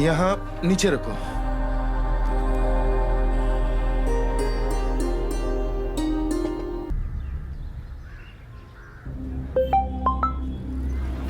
यहाँ नीचे रखो।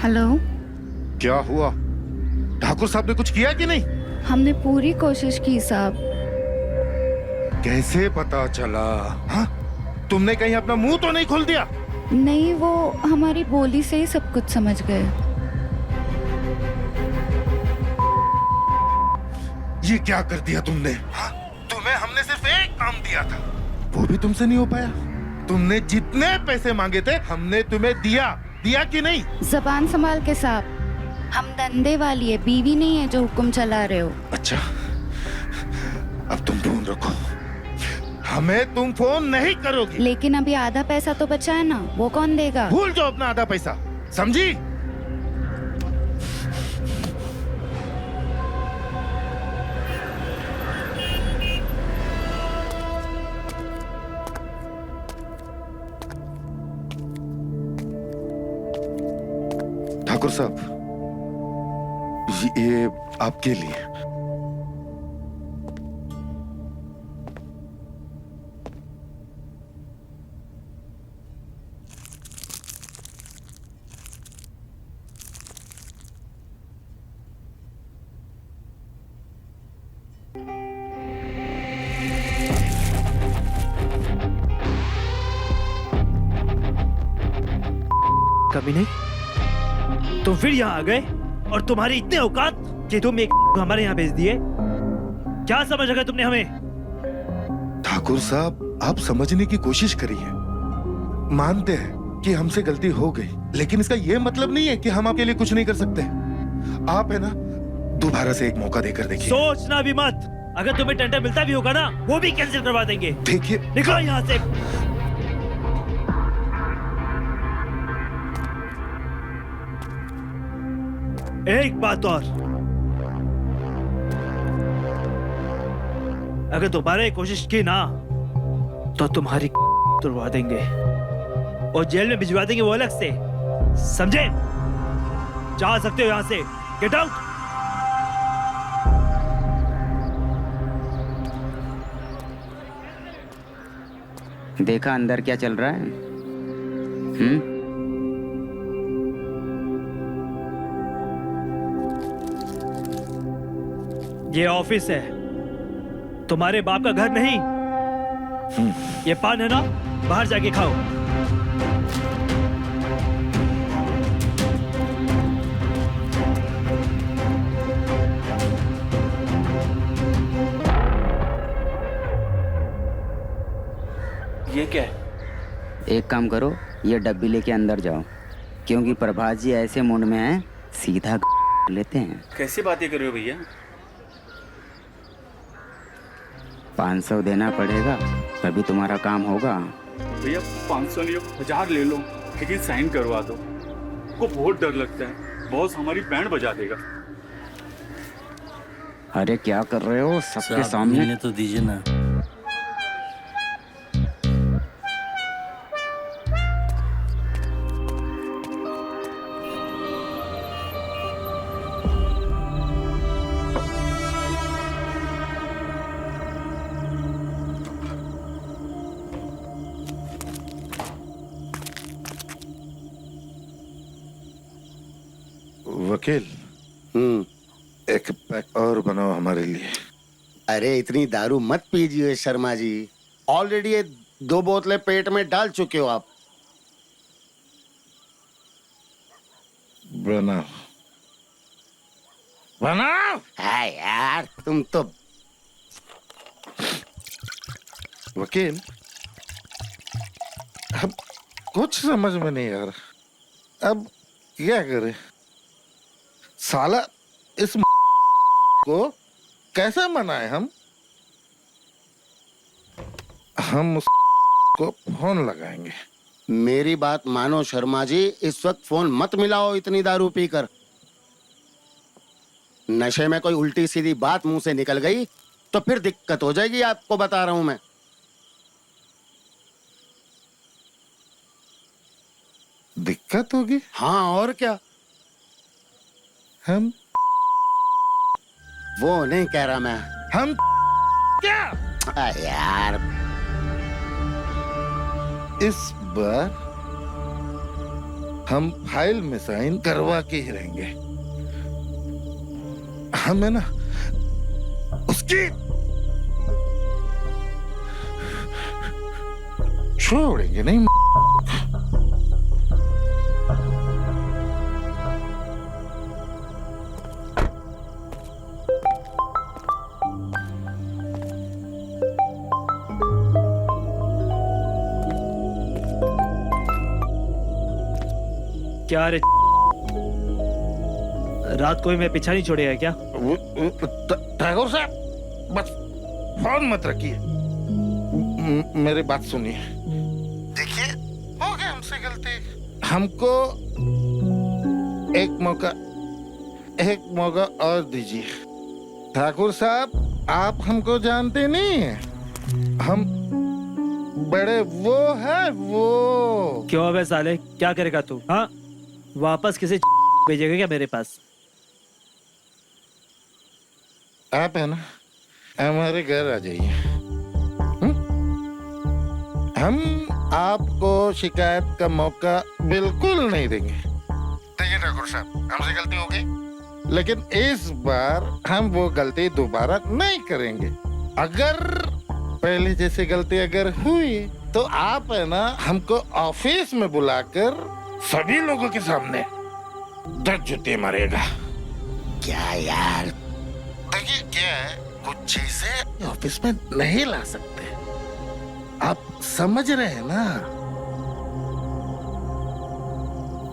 हेलो। क्या हुआ? ठाकुर साहब ने कुछ किया कि नहीं? हमने पूरी कोशिश की साहब। कैसे पता चला? हाँ? तुमने कहीं अपना मुंह तो नहीं खोल दिया? नहीं, वो हमारी बोली से ही सब कुछ समझ गए। ये क्या कर दिया तुमने? हाँ? तुम्हें हमने सिर्फ एक काम दिया था, वो भी तुमसे नहीं हो पाया। तुमने जितने पैसे मांगे थे हमने तुम्हें दिया कि नहीं? जबान संभाल के साहब, हम धंधे वाली है, बीवी नहीं है जो हुक्म चला रहे हो। अच्छा, अब तुम फोन रखो, हमें तुम फोन नहीं करोगी। लेकिन अभी आधा पैसा तो बचा है ना, वो कौन देगा? भूल जाओ अपना आधा पैसा, समझी? ठाकुर साहब, ये आपके लिए। कभी नहीं, तुम फिर यहाँ आ गए और तुम्हारी इतनी औकात कि तुम एक हमारे यहाँ भेज दिए। क्या समझ गए तुमने हमें? ठाकुर साहब, आप समझने की कोशिश करिए। मानते हैं कि हमसे गलती हो गई, लेकिन इसका यह मतलब नहीं है कि हम आपके लिए कुछ नहीं कर सकते। आप है ना, दोबारा से एक मौका देकर देखिए। सोचना भी मत, अगर तुम्हें टेंडर मिलता भी होगा ना, वो भी कैंसिल करवा देंगे। देखिए, निकलो यहाँ से। एक बात और, अगर दोबारा ये कोशिश की ना तो तुम्हारी तुड़वा देंगे और जेल में भिजवा देंगे, वो अलग से, समझे? जा सकते हो यहाँ से, गेट आउट। देखा अंदर क्या चल रहा है? ये ऑफिस है, तुम्हारे बाप का घर नहीं। ये पान है ना, बाहर जाके खाओ। ये क्या है? एक काम करो, ये डब्बी लेके अंदर जाओ, क्योंकि प्रभात जी ऐसे मूड में हैं, सीधा लेते हैं। कैसी बातें कर रहे हो भैया? 500 देना पड़ेगा, तभी तुम्हारा काम होगा। भैया 500 नहीं, 1000 ले लो, लेकिन साइन करवा दो। को बहुत डर लगता है, बॉस हमारी बैंड बजा देगा। अरे क्या कर रहे हो सबके सामने? तो दीजिए ना। वकील, एक पैक और बनाओ हमारे लिए। अरे इतनी दारू मत पीजिए शर्मा जी, ऑलरेडी ये 2 बोतलें पेट में डाल चुके हो आप। बनाओ बनाओ। है यार, तुम तो। वकील, अब कुछ समझ में नहीं आ रहा, अब क्या करें? साला इस को कैसे मनाए हम उस को फोन लगाएंगे। मेरी बात मानो शर्मा जी, इस वक्त फोन मत मिलाओ इतनी दारू पीकर। नशे में कोई उल्टी सीधी बात मुंह से निकल गई तो फिर दिक्कत हो जाएगी, आपको बता रहा हूं मैं। दिक्कत होगी? हाँ और क्या। हम वो नहीं कह रहा मैं। हम क्या यार इस बार हम फाइल में साइन करवा के ही रहेंगे। हम है ना उसकी छोड़ेंगे नहीं। क्या रे, रात को ही मैं पीछा नहीं छोड़ेगा क्या? ठाकुर साहब बस फोन मत रखिए, मेरी बात सुनिए। देखिए हो गया हमसे गलती, हमको एक मौका और दीजिए। ठाकुर साहब आप हमको जानते नहीं हैं, हम बड़े वो है वो। क्यों अबे साले, क्या करेगा तू? हाँ, वापस किसी भेजेगा क्या मेरे पास? आप है ना हमारे घर आ जाइए, हम आपको शिकायत का मौका बिल्कुल नहीं देंगे। देखिए ठाकुर साहब हमसे गलती हो गई, लेकिन इस बार हम वो गलती दोबारा नहीं करेंगे। अगर पहले जैसी गलती अगर हुई तो आप है ना हमको ऑफिस में बुलाकर सभी लोगों के सामने 10 जूते मारेगा। क्या यार? देखिए क्या है, कुछ चीजें ऑफिस में नहीं ला सकते, आप समझ रहे हैं ना।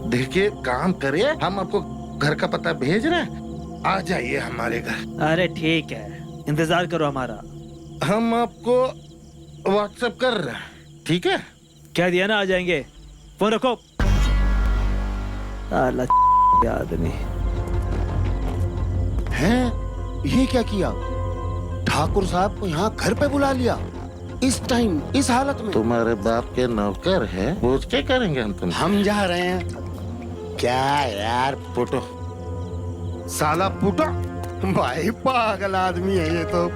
देखिए काम करिए, हम आपको घर का पता भेज रहे हैं, आ जाइए हमारे घर। अरे ठीक है, इंतजार करो हमारा। हम आपको व्हाट्सएप कर रहे हैं, ठीक है? कह दिया ना आ जाएंगे, फोन रखो। साला आदमी हैं? ये क्या किया? ठाकुर साहब को यहाँ घर पे बुला लिया इस टाइम, इस हालत में। तुम्हारे बाप के नौकर है, पूछ के करेंगे हम जा रहे हैं। क्या यार? पुटो, साला पुटो। भाई पागल आदमी है ये तो।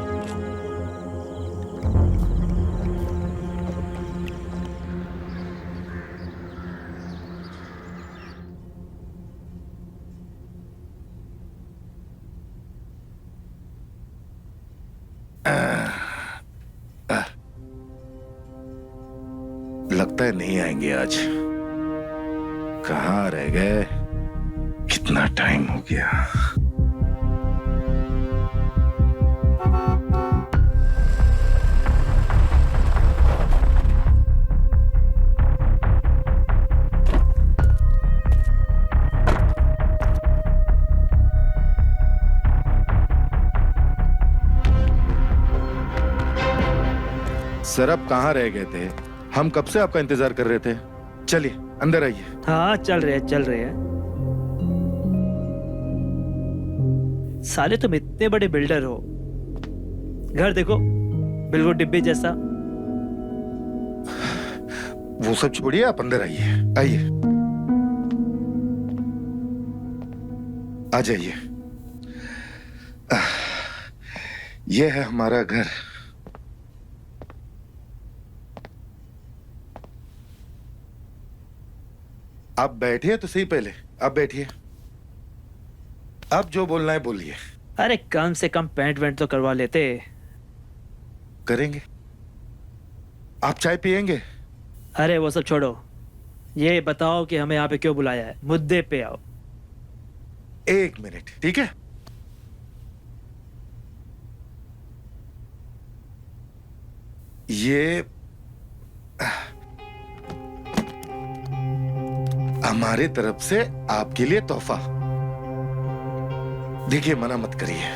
लगता है नहीं आएंगे आज। कहाँ रह गए? कितना टाइम हो गया। सर आप कहाँ रह गए थे? हम कब से आपका इंतजार कर रहे थे। चलिए अंदर आइए। हाँ चल रहे हैं। साले तुम इतने बड़े बिल्डर हो, घर देखो बिल्कुल डिब्बे जैसा। वो सब छोड़िए, आप अंदर आइए। आइए, आ जाइए। यह है हमारा घर। आप बैठिए तो सही, पहले आप बैठिए। अब जो बोलना है बोलिए। अरे कम से कम पेंट वेंट तो करवा लेते। करेंगे। आप चाय पियेंगे? अरे वो सब छोड़ो, ये बताओ कि हमें यहाँ पे क्यों बुलाया है, मुद्दे पे आओ। 1 मिनट, ठीक है? ये हमारे तरफ से आपके लिए तोहफा। देखिए मना मत करिए।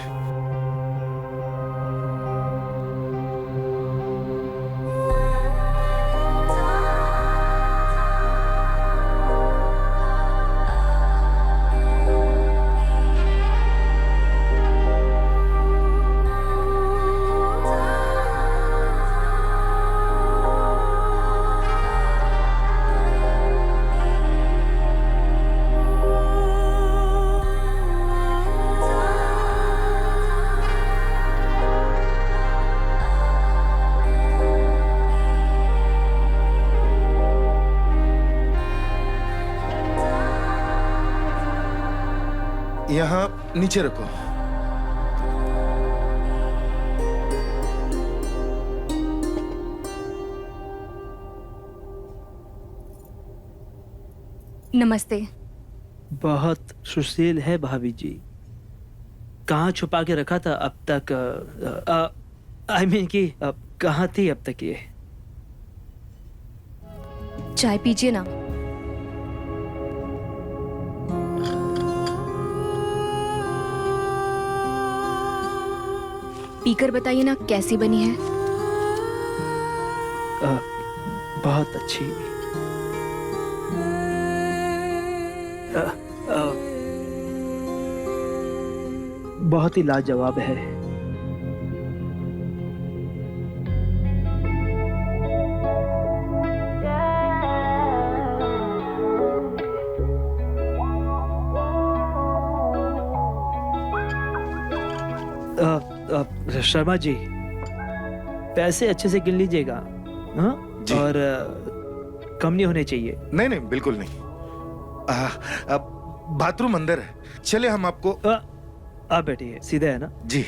यहाँ नीचे रखो। नमस्ते। बहुत सुशील है भाभी जी। कहाँ छुपा के रखा था अब तक? आई मीन कि कहाँ थी अब तक ये? चाय पीजिए ना। पीकर बताइए ना कैसी बनी है। बहुत अच्छी। बहुत ही लाजवाब है। शर्मा जी, पैसे अच्छे से गिन लीजिएगा, हाँ? जी। और कम नहीं होने चाहिए। नहीं नहीं, बिल्कुल नहीं। अब बाथरूम अंदर है, चले हम आपको। आप बैठिए, सीधा है ना? जी।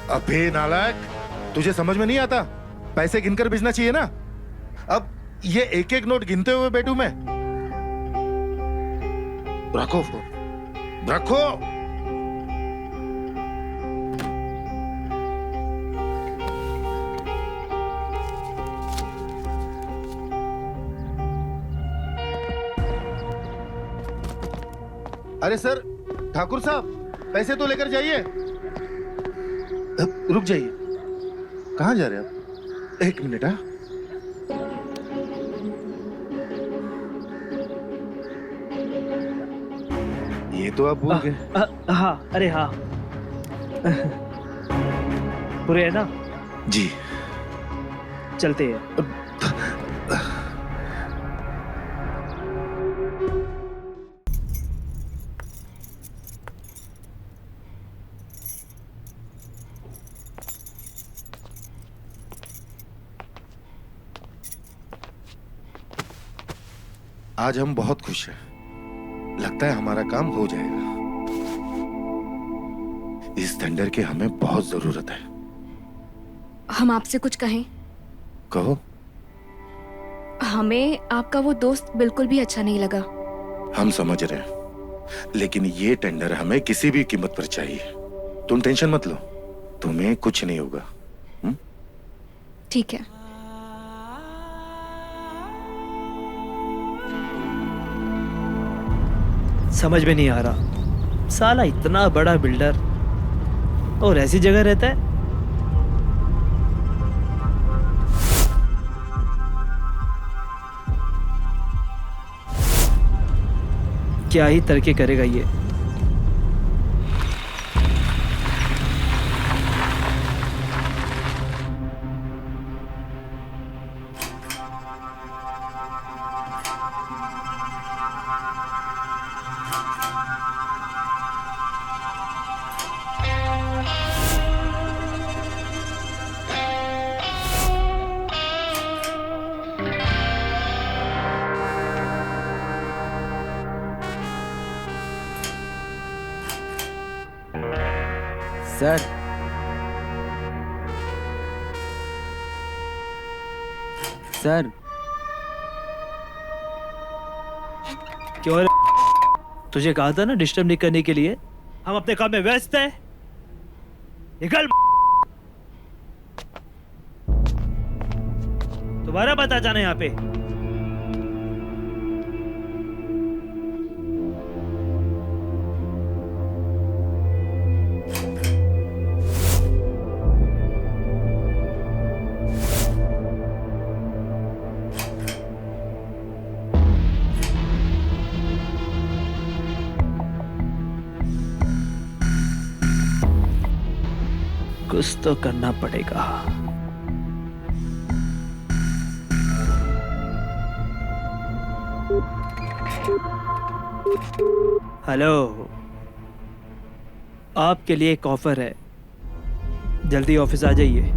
अबे नालायक, तुझे समझ में नहीं आता? पैसे गिनकर भेजना चाहिए ना। अब ये एक एक नोट गिनते हुए बैठूं मैं? रखो फोन, रखो। अरे सर, ठाकुर साहब, पैसे तो लेकर जाइए। रुक जाइए, कहाँ जा रहे हैं आप? एक मिनट। हाँ, ये तो आप भूल गए। हाँ, अरे हाँ। पूरे है ना? जी। चलते हैं। आज हम बहुत खुश हैं। लगता है हमारा काम हो जाएगा। इस टेंडर की हमें बहुत जरूरत है। हम आपसे कुछ कहें? कहो। हमें आपका वो दोस्त बिल्कुल भी अच्छा नहीं लगा। हम समझ रहे हैं, लेकिन ये टेंडर हमें किसी भी कीमत पर चाहिए। तुम टेंशन मत लो, तुम्हें कुछ नहीं होगा। ठीक है। समझ में नहीं आ रहा, साला इतना बड़ा बिल्डर और ऐसी जगह रहता है। क्या ही तरक्की करेगा ये। सर सर क्यों रे? तुझे कहा था ना डिस्टर्ब नहीं करने के लिए। हम अपने काम में व्यस्त हैं। निकल। दोबारा मत आ जाना यहाँ पे। कुछ तो करना पड़ेगा। हेलो, आपके लिए एक ऑफर है, जल्दी ऑफिस आ जाइए।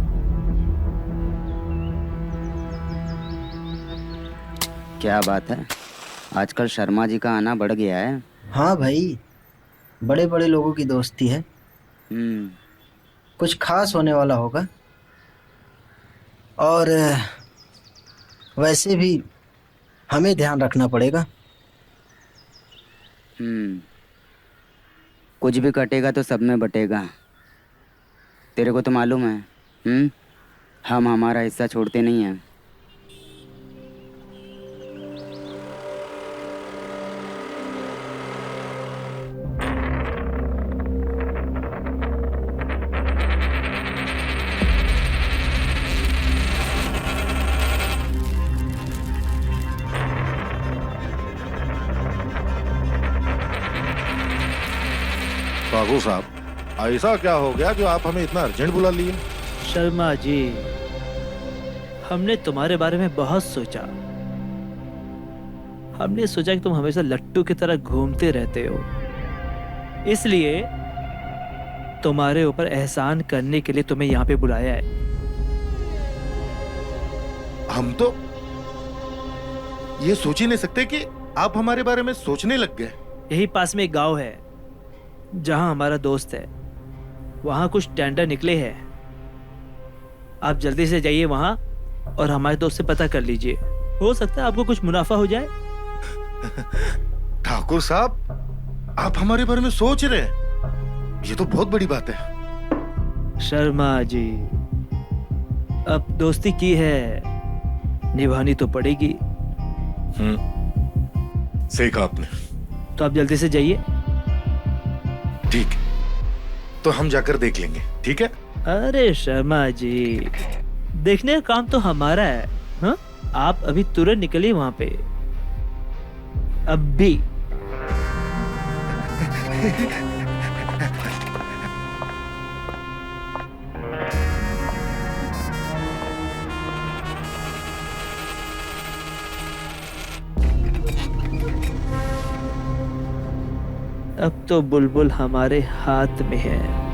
क्या बात है, आजकल शर्मा जी का आना बढ़ गया है। हाँ भाई, बड़े बड़े लोगों की दोस्ती है। कुछ खास होने वाला होगा। और वैसे भी हमें ध्यान रखना पड़ेगा। कुछ भी कटेगा तो सब में बटेगा। तेरे को तो मालूम है, हम हमारा हिस्सा छोड़ते नहीं हैं। ठाकुर साहब, ऐसा क्या हो गया जो आप हमें इतना अर्जेंट बुला लिए? शर्मा जी, हमने तुम्हारे बारे में बहुत सोचा। हमने सोचा कि तुम हमेशा लट्टू की तरह घूमते रहते हो, इसलिए तुम्हारे ऊपर एहसान करने के लिए तुम्हें यहाँ पे बुलाया है। हम तो ये सोच ही नहीं सकते कि आप हमारे बारे में सोचने लग गए। यही पास में एक गांव है जहां हमारा दोस्त है, वहां कुछ टेंडर निकले हैं। आप जल्दी से जाइए वहां और हमारे दोस्त से पता कर लीजिए, हो सकता है आपको कुछ मुनाफा हो जाए। ठाकुर साहब, आप हमारे बारे में सोच रहे हैं, ये तो बहुत बड़ी बात है। शर्मा जी, अब दोस्ती की है, निभानी तो पड़ेगी। सही कहा आपने। तो आप जल्दी से जाइए। ठीक है, तो हम जाकर देख लेंगे, ठीक है? अरे शर्मा जी, देखने का काम तो हमारा है। हाँ, आप अभी तुरंत निकलिए वहां पे, अब भी। अब तो बुलबुल हमारे हाथ में है।